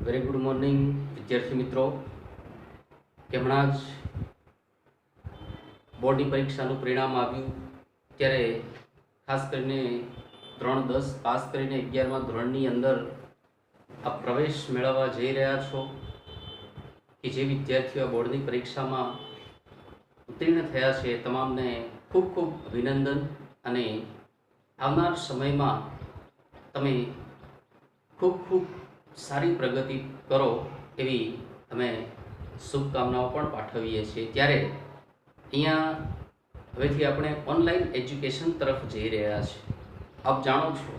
Very good morning વિદ્યાર્થી મિત્રો. હમણાં જ બોર્ડની પરીક્ષાનું પરિણામ આવ્યું ત્યારે ખાસ કરીને 3-10 પાસ કરીને 11મા ધોરણની અંદર આ પ્રવેશ મેળવવા જઈ રહ્યા છો કે જે વિદ્યાર્થીઓ બોર્ડની પરીક્ષામાં ઉત્તીર્ણ થયા છે તમામને ખૂબ ખૂબ અભિનંદન. અને આવનાર સમયમાં તમે ખૂબ ખૂબ સારી પ્રગતિ કરો એવી અમે શુભકામનાઓ પણ પાઠવીએ છીએ. ત્યારે અહીંયા હવેથી આપણે ઓનલાઈન એજ્યુકેશન તરફ જઈ રહ્યા છીએ. આપ જાણો છો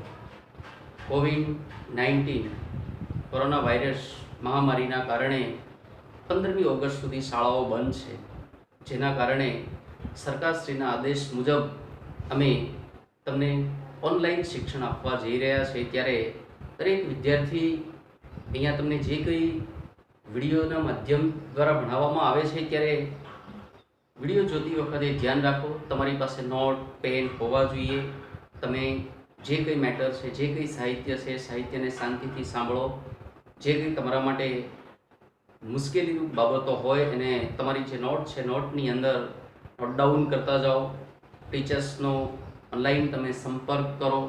કોવિડ-19 કોરોના વાયરસ મહામારીના કારણે 15મી ઓગસ્ટ સુધી શાળાઓ બંધ છે, જેના કારણે સરકારશ્રીના આદેશ મુજબ અમે તમને ઓનલાઈન શિક્ષણ આપવા જઈ રહ્યા છીએ. ત્યારે દરેક વિદ્યાર્થી અહીંયા તમને જે કંઈ વિડીયોના માધ્યમ દ્વારા ભણાવવામાં આવે છે ત્યારે વિડીયો જોતી વખતે ધ્યાન રાખો, તમારી પાસે નોટ પેન હોવા જોઈએ. તમે જે કંઈ મેટર છે, જે કંઈ સાહિત્ય છે, સાહિત્યને શાંતિથી સાંભળો. જે કંઈ તમારા માટે મુશ્કેલી બાબતો હોય એને તમારી જે નોટ છે નોટની અંદર નોટ ડાઉન કરતા જાઓ. ટીચર્સનો ઓનલાઈન તમે સંપર્ક કરો,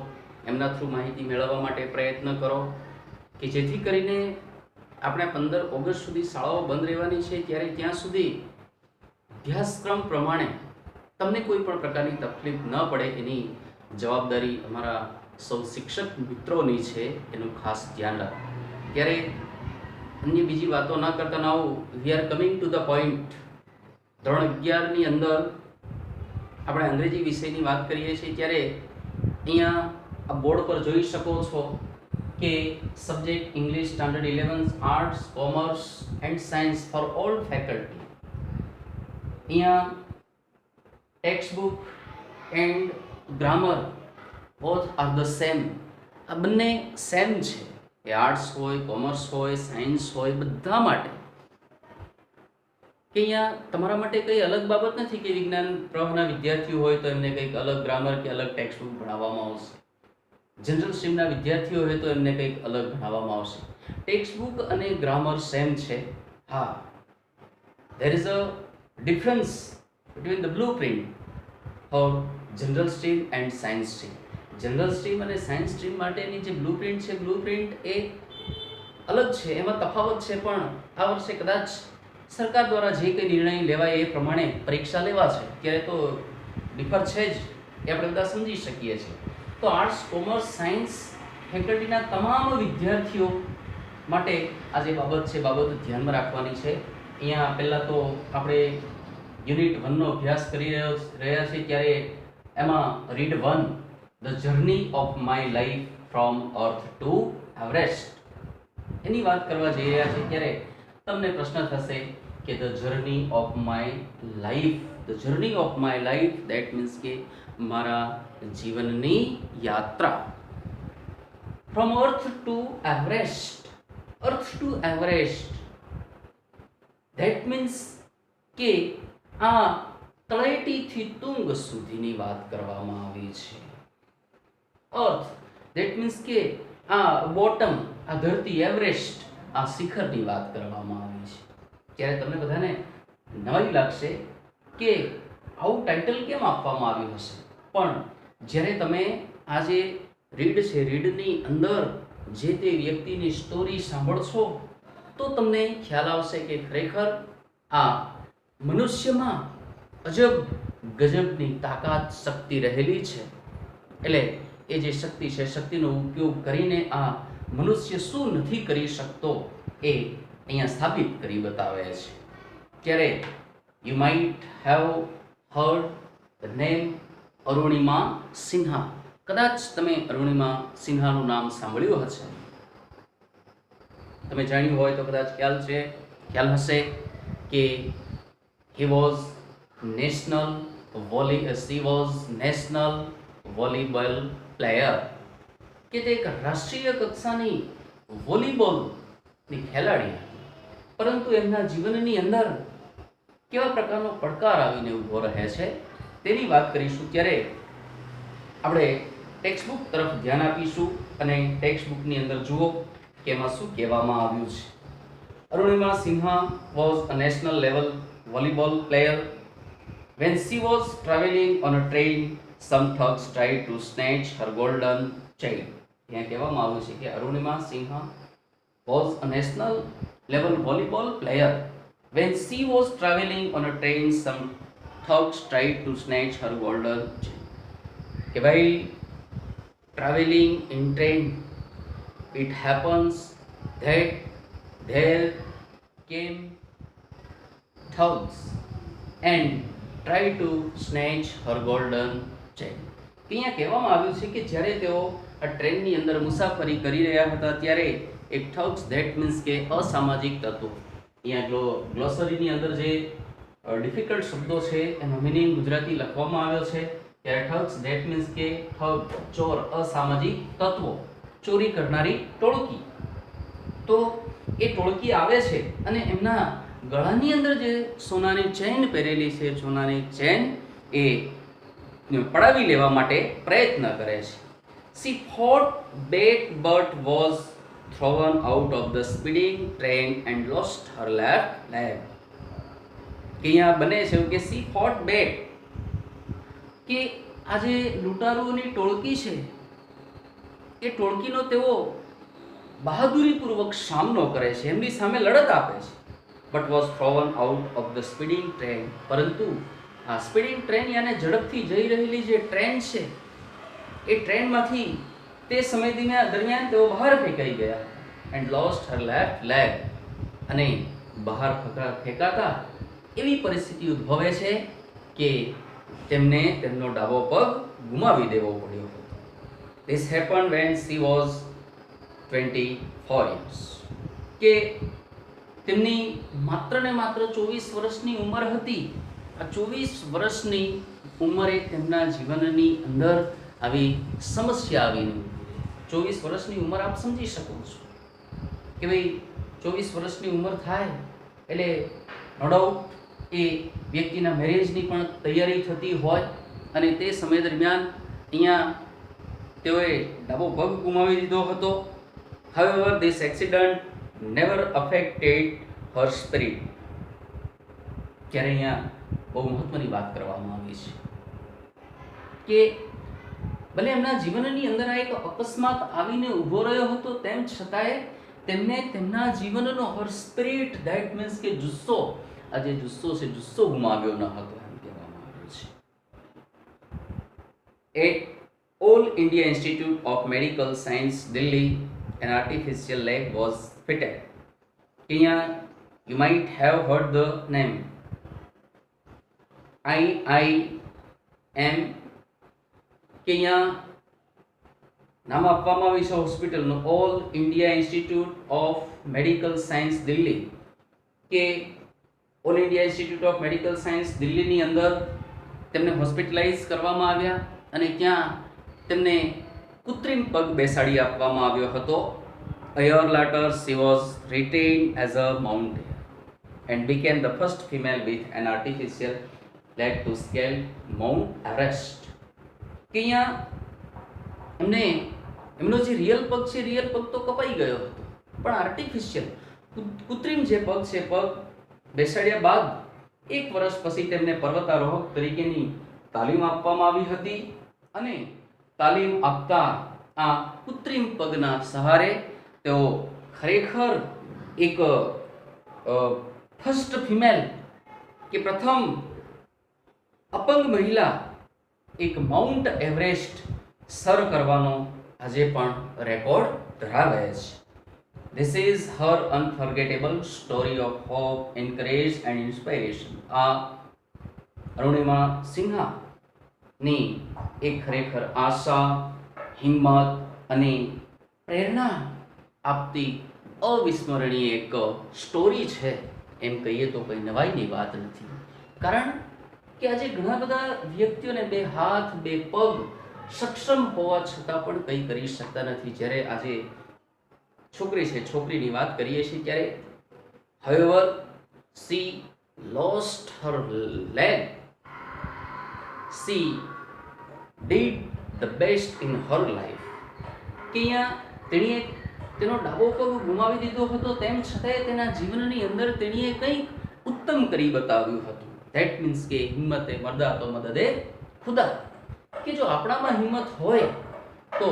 એમના થ્રુ માહિતી મેળવવા માટે પ્રયત્ન કરો કે જેથી કરીને આપણે 15 ઓગસ્ટ સુધી શાળાઓ બંધ રહેવાની છે ત્યારે ત્યાં સુધી અભ્યાસક્રમ પ્રમાણે તમને કોઈ પણ પ્રકારની તકલીફ ન પડે એની જવાબદારી અમારા સૌ શિક્ષક મિત્રોની છે, એનું ખાસ ધ્યાન રાખો. ત્યારે અન્ય બીજી વાતો ન કરતા now we are coming to the point. ધોરણ 11ની અંદર આપણે અંગ્રેજી વિષયની વાત કરીએ છીએ ત્યારે અહીંયા આ બોર્ડ પર જોઈ શકો છો કે subject English standard 11 arts commerce and science for all faculty. અહીંયા text book and grammar both are the same. આ બંને સેમ છે, એ આર્ટ્સ હોય, કોમર્સ હોય, સાયન્સ હોય, બધા માટે. કે અહીંયા તમારા માટે કંઈ અલગ બાબત નથી કે વિજ્ઞાન પ્રવાહના વિદ્યાર્થીઓ હોય તો એમને કંઈક અલગ ગ્રામર કે અલગ ટેક્સ્ટ બુક ભણાવવામાં આવશે. જનરલ સ્ટ્રીમના વિદ્યાર્થીઓ હોય તો એમને કંઈક અલગ ભણાવવામાં આવશે. ટેક્સ્ટ બુક અને ગ્રામર સેમ છે. હા, there is a difference between the blueprint for general stream and science stream. General stream અને સાયન્સ સ્ટ્રીમ માટેની જે બ્લુપ્રિન્ટ છે, બ્લુપ્રિન્ટ એ અલગ છે, એમાં તફાવત છે. પણ આ વર્ષે કદાચ સરકાર દ્વારા જે કંઈ નિર્ણય લેવાય એ પ્રમાણે પરીક્ષા લેવા છે ત્યારે તો ડિફર છે જ, એ આપણે બધા સમજી શકીએ છીએ. તો આર્ટ્સ કોમર્સ સાયન્સ ફેકલ્ટીના તમામ વિદ્યાર્થીઓ માટે આ જે બાબત છે બાબત ધ્યાનમાં રાખવાની છે. અહીંયા પહેલાં તો આપણે યુનિટ 1નો અભ્યાસ કરી રહ્યા છીએ ત્યારે એમાં read 1 the journey of my life from earth to Everest એની વાત કરવા જઈ રહ્યા છીએ. ત્યારે તમને પ્રશ્ન થશે કે the journey of my life, the journey of my life that means કે મારા જીવનની યાત્રા. From earth to Everest, earth to Everest that means કે આ તળેટીથી તુંગ સુધીની વાત કરવામાં આવી છે. અર્થ દેટ મીન્સ કે આ બોટમ, આ ધરતી, એવરેસ્ટ, આ શિખરની વાત કરવામાં આવી છે. ત્યારે તમને બધાને નવાઈ લાગશે કે આવું ટાઇટલ કેમ આપવામાં આવ્યું હશે. પણ જ્યારે તમે આ જે રીડ છે, રીડની અંદર જે તે વ્યક્તિની સ્ટોરી સાંભળશો તો તમને ખ્યાલ આવશે કે ખરેખર આ મનુષ્યમાં અજબ ગજબની તાકાત, શક્તિ રહેલી છે. એટલે એ જે શક્તિ છે, શક્તિનો ઉપયોગ કરીને આ મનુષ્ય શું નથી કરી શકતો એ અહીંયા સ્થાપિત કરી બતાવે છે. ત્યારે you might have heard the name Arunima Sinha. કદાચ તમે અરુણિમા સિન્હાનું નામ સાંભળ્યું હશે. તમે જાણ્યું હોય તો કદાચ ખ્યાલ હશે કે he was national volleyball player, કે તે એક રાષ્ટ્રીય કક્ષાની વોલીબોલની ખેલાડી હતી. પરંતુ એમના જીવનની અંદર કેવા પ્રકારનો પડકાર આવીને ઊભો રહે છે તેની વાત કરીશું. ત્યારે આપણે ટેક્સ્ટ બુક તરફ ધ્યાન આપીશું અને ટેક્સ્ટ બુકની અંદર જુઓ કે એમાં શું કહેવામાં આવ્યું છે? Arunima Sinha was a national level volleyball player. When she was traveling on a train, some thugs tried to snatch her golden chain. ત્યાં કહેવામાં આવ્યું છે કે Arunima Sinha was a national level volleyball player. When she was traveling on a train, some thugs tried to snatch her golden chain. કે ભાઈ traveling in train, it happens that there came thugs and tried to snatch her golden chain. અહીંયા કહેવામાં આવ્યું છે કે જ્યારે તેઓ આ ટ્રેનની અંદર મુસાફરી કરી રહ્યા હતા ત્યારે એક થગ્સ ધેટ મીન્સ કે અસામાજિક તત્વો, અહીંયા જો ગ્લોસરીની અંદર જે ડિફિકલ્ટ શબ્દો છે એનો મિનિંગ ગુજરાતી લખવામાં આવ્યો છે ત્યારે થગ્સ ધેટ મીન્સ કે થગ, ચોર, અસામાજિક તત્વો, ચોરી કરનારી ટોળકી. તો એ ટોળકી આવે છે અને એમના ગળાની અંદર જે સોનાની ચેન પહેરેલી છે, સોનાની ચેન એ પડાવી લેવા માટે પ્રયત્ન કરે છે. She fought back but was thrown out of the speeding train and lost her left leg. કે અહીંયા બને છે કે she fought back, કે આ જે લૂંટારુઓની ટોળકી છે એ ટોળકીનો તેઓ બહાદુરીપૂર્વક સામનો કરે છે, એમની સામે લડત આપે છે. But was thrown out of the speeding train, પરંતુ આ સ્પીડિંગ ટ્રેન યાને ઝડપથી જઈ રહેલી જે ટ્રેન છે એ ટ્રેનમાંથી તે સમય દરમિયાન તેઓ બહાર ફેંકાઈ ગયા. And lost her left leg, અને બહાર ફેંકાતા એવી પરિસ્થિતિ ઉદ્ભવે છે કે તેમને તેમનો ડાબો પગ ગુમાવી દેવો પડ્યો હતો. This happen when she was 24 years. કે તેમની માત્ર ને માત્ર 24 વર્ષની ઉંમર હતી. આ 24 વર્ષની ઉંમરે તેમના જીવનની અંદર આવી સમસ્યા આવી. 24 વર્ષની ઉંમર આપ સમજી શકો છો કે ભાઈ 24 વર્ષની ઉંમર થાય એટલે નો ડાઉટ એ વ્યક્તિના મેરેજની પણ તૈયારી થતી હોય, અને તે સમય દરમિયાન અહીંયા તેઓએ ડાબો પગ ગુમાવી દીધો હતો. However, this accident never affected her spirit. ત્યારે અહીંયા બહુ મહત્વની વાત કરવામાં આવી છે કે ભલે એમના જીવનની અંદર આ એક અકસ્માત આવીને ઊભો રહ્યો હતો, તેમ છતાંય તેમને તેમના જીવનનો હર સ્પિરિટ, ધેટ મીન્સ કે જુસ્સો, આ જે જુસ્સો છે જુસ્સો ગુમાવ્યો ન હતો એમ કહેવામાં આવ્યું છે. At All India Institute of Medical Science, Delhi, an artificial leg was fitted. Here you might have heard the name IIM. કે અહીંયા નામ આપવામાં આવ્યું છે હોસ્પિટલનું, All India Institute of Medical Science Delhi. કે All India Institute of Medical Science દિલ્હીની અંદર તેમને હોસ્પિટલાઇઝ કરવામાં આવ્યા અને ત્યાં તેમને કૃત્રિમ પગ બેસાડી આપવામાં આવ્યો હતો. A year later, she was retained as a mountaineer and became the first female with an artificial leg to scale Mount Everest. કે અહીંયા એમને એમનો જે રિયલ પગ છે, રિયલ પગ તો કપાઈ ગયો હતો, પણ આર્ટિફિશિયલ કૃત્રિમ જે પગ છે, પગ બેસાડ્યા બાદ 1 વર્ષ પછી તેમને પર્વતારોહક તરીકેની તાલીમ આપવામાં આવી હતી. અને તાલીમ આપતા આ કૃત્રિમ પગના સહારે તેઓ ખરેખર એક ફર્સ્ટ ફિમેલ કે પ્રથમ અપંગ મહિલા એક માઉન્ટ એવરેસ્ટ સર કરવાનો આજે પણ રેકોર્ડ ધરાવે છે. This is her unforgettable story of hope, encourage and inspiration. આ અરુણિમા સિન્હાની એક ખરેખર આશા, હિંમત અને પ્રેરણા આપતી અવિસ્મરણીય એક સ્ટોરી છે એમ કહીએ તો કંઈ નવાઈની વાત નથી. કારણ કે આજે ઘણા બધા વ્યક્તિઓને 2 હાથ 2 પગ સક્ષમ હોવા છતાં પણ કંઈ કરી શકતા નથી. જ્યારે આજે છોકરી છે, છોકરીની વાત કરીએ છીએ ત્યારે however she lost her leg, she did the best in her life. કે અહીંયા તેણીએ તેનો ડાબો પગ ગુમાવી દીધો હતો, તેમ છતાંય તેના જીવનની અંદર તેણીએ કંઈક ઉત્તમ કરી બતાવ્યું હતું. ધેટ મીન્સ કે હિંમતે મર્દા તો મદદે ખુદા, કે જો આપણામાં હિંમત હોય તો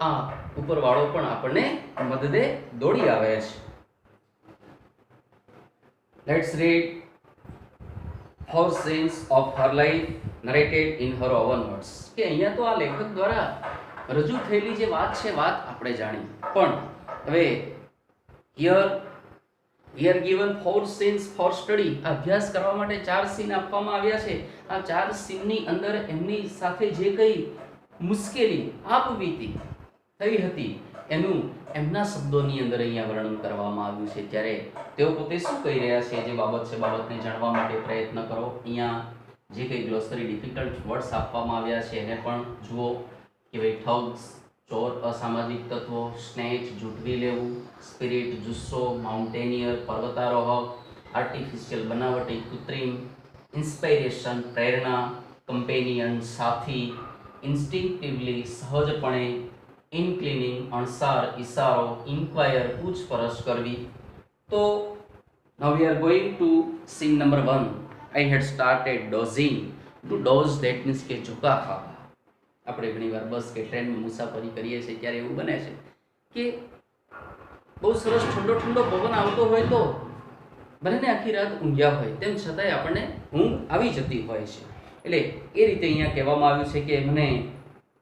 આ ઉપરવાળો પણ આપણને મદદે દોડી આવે છે. Let's read her scenes of her life narrated in her own words. કે અહીંયા તો આ લેખક દ્વારા રજૂ થયેલી જે વાત છે, વાત આપણે જાણી, પણ હવે here we are given 4 scenes for study. અભ્યાસ કરવા માટે 4 સીન આપવામાં આવ્યા છે. આ 4 સીનની અંદર એમની સાથે જે કંઈ મુશ્કેલી આપવીતી થઈ હતી એનું એમના શબ્દોની અંદર અહીંયા વર્ણન કરવામાં આવ્યું છે. ત્યારે તેઓ પોતે શું કહી રહ્યા છે, જે બાબત છે, બાબતને જાણવા માટે પ્રયત્ન કરો. અહીંયા જે કંઈ ગ્લોસરી ડિફિકલ્ટ વર્ડ્સ આપવામાં આવ્યા છે એને પણ જુઓ કે ભાઈ થગ્સ ચોર અસામાજિક તત્વો, સ્નેચ જૂટવી લેવું, સ્પિરિટ જુસ્સો, માઉન્ટેનિયર પર્વતારોહક, આર્ટિફિશિયલ બનાવટી કૃત્રિમ, ઇન્સ્પાયરેશન પ્રેરણા, કમ્પેનિયન સાથી, ઇન્સ્ટિંક્ટિવલી સહજપણે, ઇન્ક્લિનિંગ અણસાર ઇશારો, ઇન્ક્વાયર પૂછપરછ કરવી. તો now we are going to scene number 1. I had started dozing. To doze that means કે ઝોકા ખાવા. આપણે ઘણીવાર બસ કે ટ્રેનમાં મુસાફરી કરીએ છીએ ત્યારે એવું બને છે કે બહુ સરસ ઠંડો ઠંડો પવન આવતો હોય તો ભલે ને આખી રાત ઊંઘ્યા હોય તેમ છતાંય આપણને ઊંઘ આવી જતી હોય છે. એટલે એ રીતે અહીંયા કહેવામાં આવ્યું છે કે મને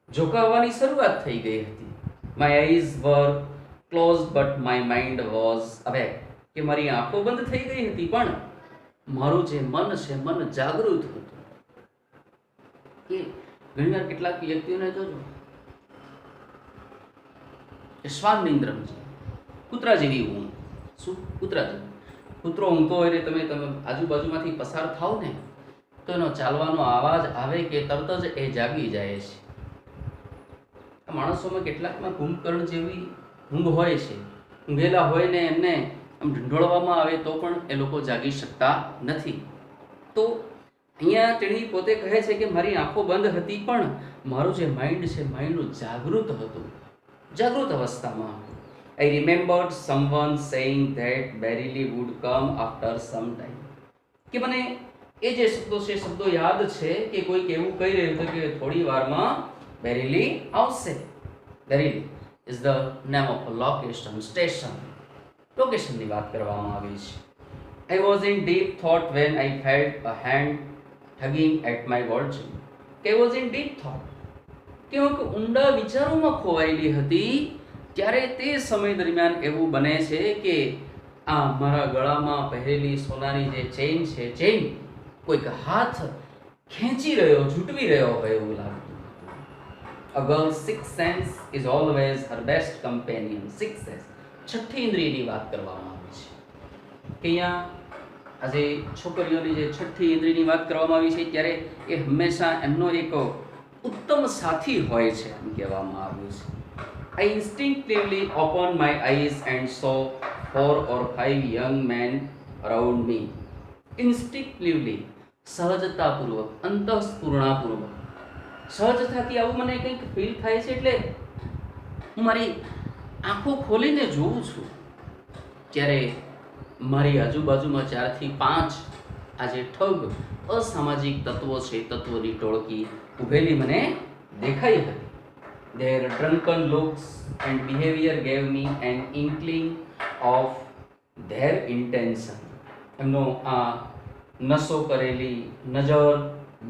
ઝોકાવવાની શરૂઆત થઈ ગઈ હતી. My eyes were close but my mind was awake, કે મારી આંખો બંધ થઈ ગઈ હતી પણ મારું જે મન છે, મન જાગૃત હતું. કે ઘણીવાર કેટલાક વ્યક્તિઓને જોજો શ્વાન નિંદ્રમ છે, કૂતરા જેવી ઊંઘ. શું? કૂતરા જેવી. કૂતરો ઊંઘતો હોય ને તમે આજુબાજુમાંથી પસાર થાવ ને તો એનો ચાલવાનો અવાજ આવે કે તરત જ એ જાગી જાય છે. આ માણસોમાં કેટલાકમાં કુંભકર્ણ જેવી ઊંઘ હોય છે. ઊંઘેલા હોય ને એમને આમ ઢંઢોળવામાં આવે તો પણ એ લોકો જાગી શકતા નથી. તો અહીંયા તેણી પોતે કહે છે કે મારી આંખો બંધ હતી પણ મારું જે માઇન્ડ છે, માઇન્ડ જાગૃત હતું, જાગૃત અવસ્થામાં હતું. I remembered someone saying that Barely would come after some time. કે મને એ જે શબ્દો છે, શબ્દો યાદ છે કે કોઈક એવું કહી રહ્યું હતું કે થોડી વારમાં બેરીલી આવશે. બેરીલી is the name of a location, station. લોકેશનની વાત કરવામાં આવી છે. I was in deep thought when I felt a hand tugging at my virgin. I was in deep thought. કે હું ઊંડા વિચારોમાં ખોવાયેલી હતી ત્યારે તે સમય દરમિયાન એવું બને છે કે આ મારા ગળામાં પહેરેલી સોનાની જે ચેઇન છે, ચેઇન કોઈક હાથ ખેંચી રહ્યો, ઝૂંટવી રહ્યો હોય એવું લાગતું. A girl's sixth sense is always her best companion. Sixth sense, છઠ્ઠી ઇન્દ્રિયની વાત કરવામાં આવી છે કે અહીંયા આજે છોકરીઓની જે છઠ્ઠી ઇન્દ્રિયની વાત કરવામાં આવી છે ત્યારે એ હંમેશા એમનો એક ઉત્તમ સાથી હોય છે એમ કહેવામાં આવ્યું છે. I instinctively opened my eyes and saw 4 or 5 young men around me. Instinctively, સહજતાપૂર્વક, અંતઃસ્ફુરણાપૂર્વક, સહજતાથી આવું મને કંઈક ફીલ થાય છે. એટલે હું મારી આંખો ખોલીને જોઉં છું ત્યારે મારી આજુબાજુમાં 4 થી 5 આ જે ઠગ અસામાજિક તત્વો છે, તત્વોની ટોળકી ઉભેલી મને દેખાઈ હતી. Their drunken looks and behavior gave me an inkling of their intention. એમનો આ નશો કરેલી નજર,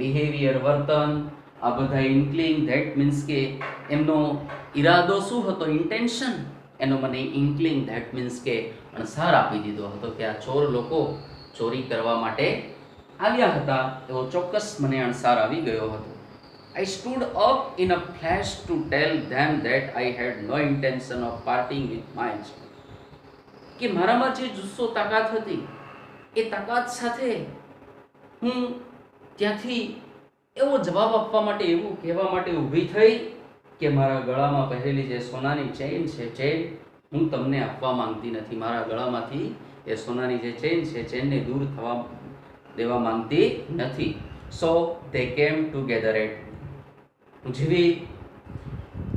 બિહેવિયર, વર્તન, આ બધા ઇન્કલિંગ, ધેટ મીન્સ કે એમનો ઈરાદો શું હતો, ઇન્ટેન્શન, એનો મને ઇન્કલિંગ, ધેટ મીન્સ કે અણસાર આપી દીધો હતો કે આ ચોર લોકો ચોરી કરવા માટે આવ્યા હતા એવો ચોક્કસ મને અણસાર આવી ગયો હતો. I stood up in a flash to tell them that I had no intention of parting with my child. કે મારામાં જે જુસ્સો તાકાત હતી એ તાકાત સાથે હું ત્યાંથી એવો જવાબ આપવા માટે, એવું કહેવા માટે ઊભી થઈ કે મારા ગળામાં પહેરેલી જે સોનાની ચેઇન છે, ચેઇન હું તમને આપવા માંગતી નથી. મારા ગળામાંથી એ સોનાની જે ચેઇન છે, ચેઇનને દૂર થવા દેવા માંગતી નથી. So they came together at જેવી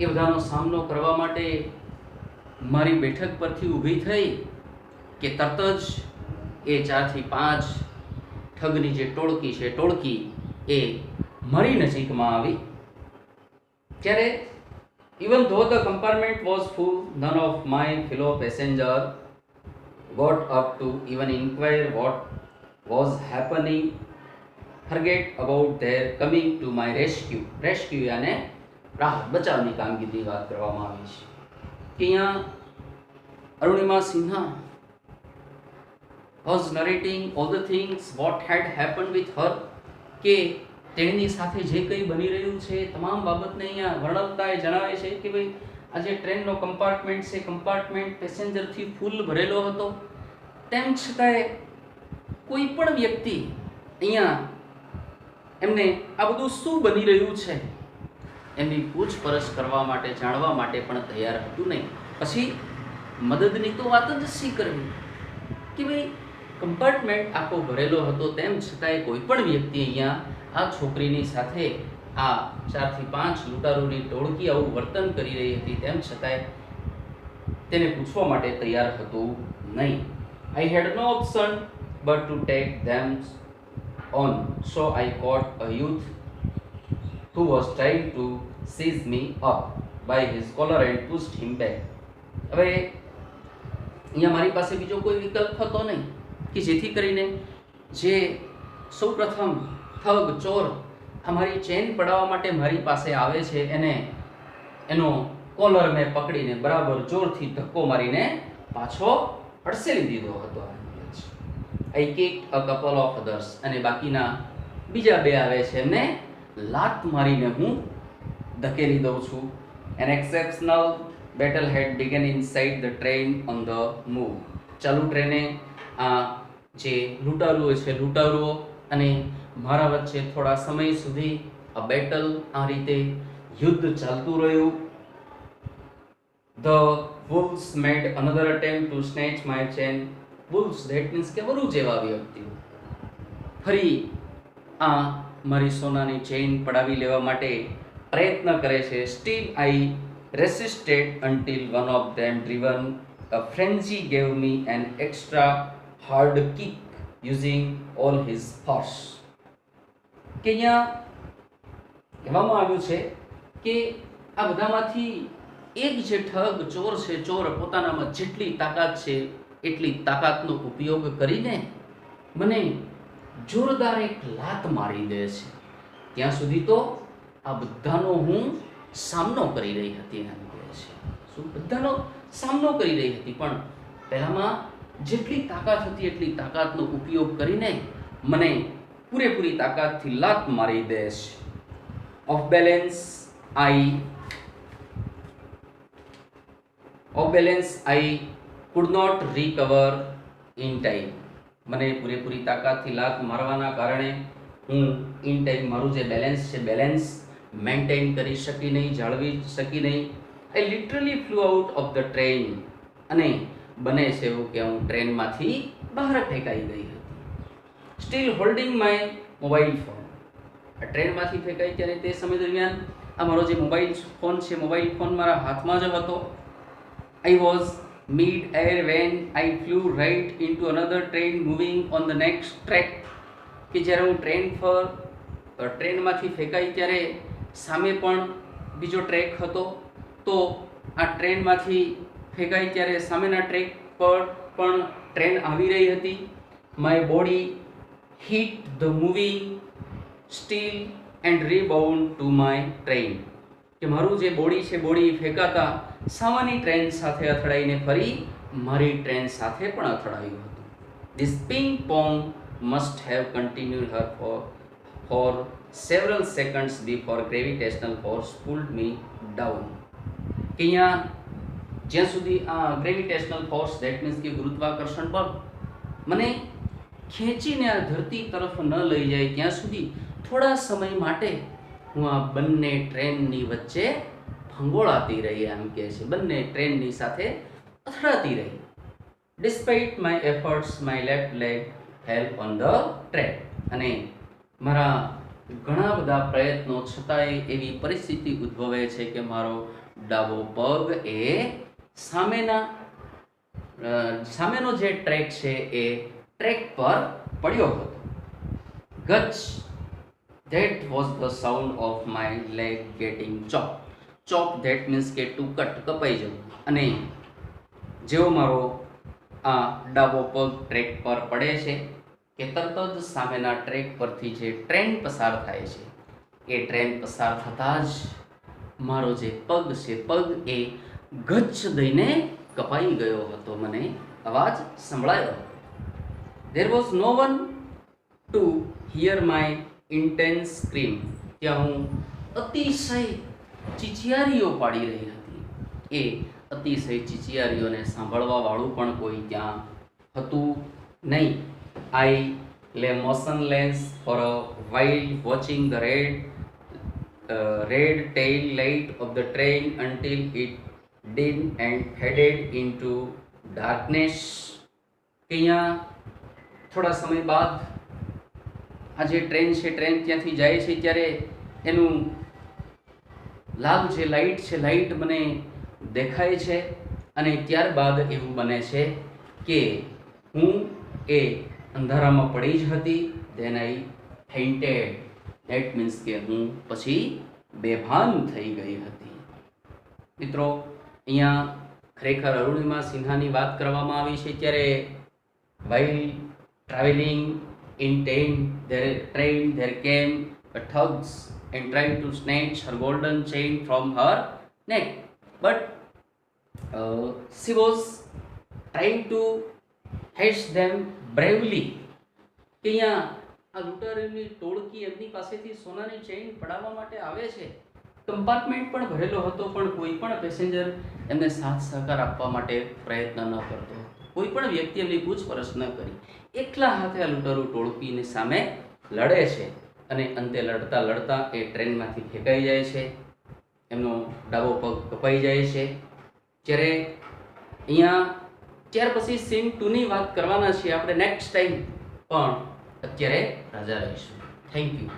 એ બધાનો સામનો કરવા માટે મારી બેઠક પરથી ઊભી થઈ કે તરત જ એ 4 થી 5 ઠગની જે ટોળકી છે ટોળકી એ મારી નજીકમાં આવી. ત્યારે even though the compartment was full, none of my fellow passenger got up to even inquire what was happening, forget about their coming to my rescue यानी રાહત બચાવની કામગીરીની વાત કરવામાં આવી છે કે અહીંયા Arunima Sinha was narrating all the things what had happened with her કે તેની સાથે જે કંઈ બની રહ્યું છે તમામ બાબતને અહીંયા વર્ણવતા એ જણાવે છે કે ભાઈ આ જે ટ્રેનનો કમ્પાર્ટમેન્ટ છે કમ્પાર્ટમેન્ટ પેસેન્જરથી ફૂલ ભરેલો હતો, તેમ છતાંય કોઈ પણ વ્યક્તિ અહીંયા એમને આ બધું શું બની રહ્યું છે એમની પૂછપરછ કરવા માટે જાણવા માટે પણ તૈયાર હતું નહીં. પછી મદદની તો વાત જ શી કરવી કે ભાઈ કમ્પાર્ટમેન્ટ આખો ભરેલો હતો, તેમ છતાંય કોઈ પણ વ્યક્તિ અહીંયા આ છોકરીની સાથે આ 4 થી 5 લૂંટારૂની ટોળકી આવું વર્તન કરી રહી હતી, તેમ છતાંય તેને પૂછવા માટે તૈયાર હતું નહીં. I had no option but to take them on, so I caught a youth who was trying to seize me up by his collar and pushed him back. હવે અહીંયા મારી પાસે બીજો કોઈ વિકલ્પ હતો નહીં કે જેથી કરીને જે સૌપ્રથમ ઠગ ચોર અમારી ચેન પડાવવા માટે મારી પાસે આવે છે એને એનો કોલર મેં પકડીને બરાબર જોરથી ધક્કો મારીને પાછો અડસેલી દીધો હતો. I kicked a couple of others અને બાકીના બીજા બે આવે છે એમને લાત મારીને હું ધકેલી દઉં છું. An exceptional battle had begun inside the train on the move. ચાલુ ટ્રેને આ જે લૂંટારુઓ છે લૂંટારુઓ અને મારા વચ્ચે થોડા સમય સુધી આ બેટલ આ રીતે યુદ્ધ ચાલતું રહ્યું. The wolves made another attempt to snatch my chain. Wolves that means કે વરુ જેવા વ્યક્તિઓ ફરી આ મારી સોનાની ચેઇન પડાવી લેવા માટે પ્રયત્ન કરે છે. Still I resisted until one of them, driven a frenzy, gave me an extra hard kick using all his force. કે અહીંયા કહેવામાં આવ્યું છે કે આ બધામાંથી એક જે ઠગ ચોર છે ચોર પોતાનામાં જેટલી તાકાત છે એટલી તાકાતનો ઉપયોગ કરીને મને જોરદાર એક લાત મારી દે છે. ત્યાં સુધી તો આ બધાનો હું સામનો કરી રહી હતી એમ કહે છે. શું બધાનો સામનો કરી રહી હતી પણ પહેલામાં જેટલી તાકાત હતી એટલી તાકાતનો ઉપયોગ કરીને મને પૂરેપૂરી તાકાતથી લાત મારી દે છે. Of balance I could not recover in time. મને પૂરેપૂરી તાકાતથી લાત મારવાના કારણે હું ઇન ટાઈમ મારું જે બેલેન્સ છે બેલેન્સ મેન્ટેન કરી શકી નહીં, જાળવી શકી નહીં. I literally flew out of the train અને બને છે એવું કે હું ટ્રેનમાંથી બહાર ફેંકાઈ ગઈ હતી. Still holding my mobile phone. આ ટ્રેનમાંથી ફેંકાઈ ત્યારે તે સમય દરમિયાન આ મારો જે મોબાઈલ ફોન છે મોબાઈલ ફોન મારા હાથમાં જ હતો. I was mid-air when I flew right into another train moving on the next track. કે જ્યારે હું ટ્રેનમાંથી ફેંકાઈ ત્યારે સામે પણ બીજો ટ્રેક હતો, તો આ ટ્રેનમાંથી ફેંકાઈ ત્યારે સામેના ટ્રેક પર પણ ટ્રેન આવી રહી હતી. My body hit the moving steel and rebound to my train. કે મારું જે બોડી છે બોડી ફેંકાતા સામાની ટ્રેન સાથે અથડાઈને ફરી મારી ટ્રેન સાથે પણ અથડાયું હતું. This ping pong must have continued her for several seconds before gravitational force pulled me down. કે અહીંયા જ્યાં સુધી આ ગ્રેવિટેશનલ ફોર્સ દેટ મીન્સ કે ગુરુત્વાકર્ષણ બળ મને ખેંચીને આ ધરતી તરફ ન લઈ જાય ત્યાં સુધી થોડા સમય માટે હું આ બંને ટ્રેનની વચ્ચે ભંગોળાતી રહી એમ કહે છે. બંને ટ્રેનની સાથે અથડાતી રહી. Despite my efforts, my left leg held on the track. અને મારા ઘણા બધા પ્રયત્નો છતાંય એવી પરિસ્થિતિ ઉદ્ભવે છે કે મારો ડાબો પગ એ સામેનો જે ટ્રેક છે એ ટ્રેક પર પડ્યો હતો. ગચ, that was the sound of my leg getting chopped. Chop that means કે to cut, કપાઈ જવું. અને જેવો મારો આ ડાબો પગ ટ્રેક પર પડે છે કે તરત જ સામેના ટ્રેક પરથી જે ટ્રેન પસાર થાય છે એ ટ્રેન પસાર થતાં જ મારો જે પગ છે પગ એ ગચ્છ દઈને કપાઈ ગયો હતો. મને અવાજ સંભળાયો. There was no one to hear my intense scream. ત્યાં હું અતિશય ચીચિયારીઓ પાડી રહી હતી. એ અતિશય ચીચિયારીઓને સાંભળવા વાળું પણ કોઈ ત્યાં હતું નહીં. I lay motionless for a while watching the red tail light of the train until it dimmed and faded into darkness. કે અહીંયા થોડા સમય બાદ આ જે ટ્રેન છે ટ્રેન ત્યાંથી જાય છે ત્યારે એનું લાલ જે લાઇટ છે લાઇટ મને દેખાય છે અને ત્યારબાદ એવું બને છે કે હું એ અંધારામાં પડી જ હતી. Then I fainted. That means કે હું પછી બેભાન થઈ ગઈ હતી. મિત્રો, અહીંયા ખરેખર અરુણિમા સિન્હાની વાત કરવામાં આવી છે ત્યારે while traveling in train there came a thugs and tried to snatch her golden chain from her neck, but she was trying to catch them bravely. કે અહીંયા આ લૂંટારૂની ટોળકી એમની પાસેથી સોનાની ચેઇન પડાવવા માટે આવે છે. કમ્પાર્ટમેન્ટ પણ ભરેલો હતો પણ કોઈ પણ પેસેન્જર એમને સાથ સહકાર આપવા માટે પ્રયત્ન ન કરતો. કોઈ પણ વ્યક્તિ એમની પૂછપરછ ન કરી. એકલા હાથે આ લૂંટારૂ ટોળકીની સામે લડે છે અને અંતે લડતા લડતા એ ટ્રેનમાંથી ફેંકાઈ જાય છે. એમનો ડાબો પગ કપાઈ જાય છે. જ્યારે અહીંયા ત્યાર પછી સીન 2ની વાત કરવાના છીએ આપણે નેક્સ્ટ ટાઈમ, પણ અત્યારે રજા રહીશું. Thank you.